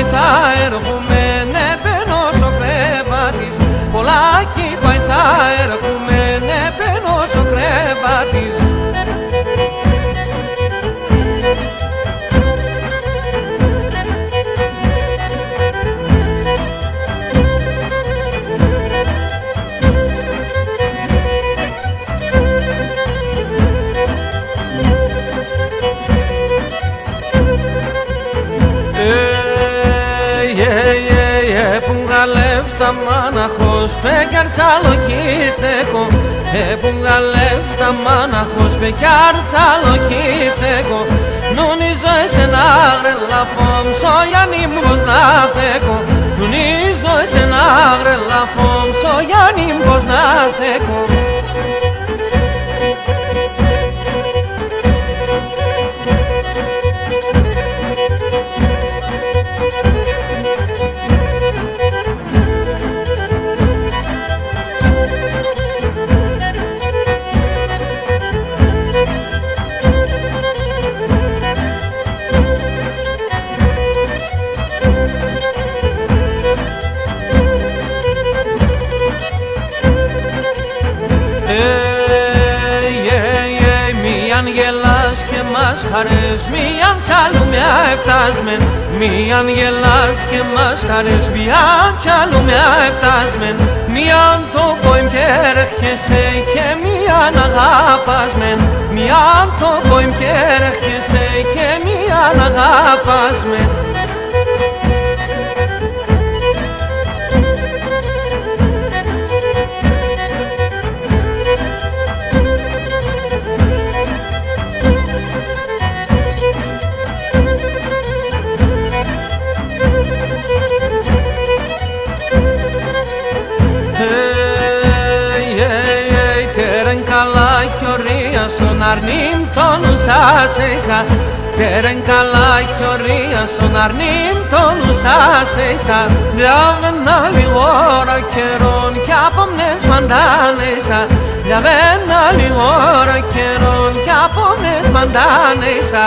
πάει θα έρχομαι, ναι μπαίνω στο κρεβάτις. Πολλάκι πάει θα έρχομαι, ναι μπαίνω στο κρεβάτις. Punga lefta manachos pekar chalokisteko Punga lefta manachos pekar chalokisteko Nunizo esenagre la fom soyanim boznateko Nunizo esenagre la fom soyanim boznateko Μίαν γελάς και μας χαρές, μίαν τσάλου μια εφτάσμεν. Μίαν γελάς και μας χαρές, μίαν τσάλου μια εφτάσμεν. Μίαν το πόιμ και ρέχκεσαι και μίαν αγάπασμεν. Μίαν το πόιμ και ρέχκεσαι και μίαν αγάπασμεν. Τέρεν καλά κι ορία στον αρνήμ τον ουσάσεσα. Τέρεν καλά κι ορία στον αρνήμ τον ουσάσεσα. Διαβένα λιγόρα καιρόν κι από μνες μαντάνεσα. Διαβένα λιγόρα καιρόν κι από μνες μαντάνεσα.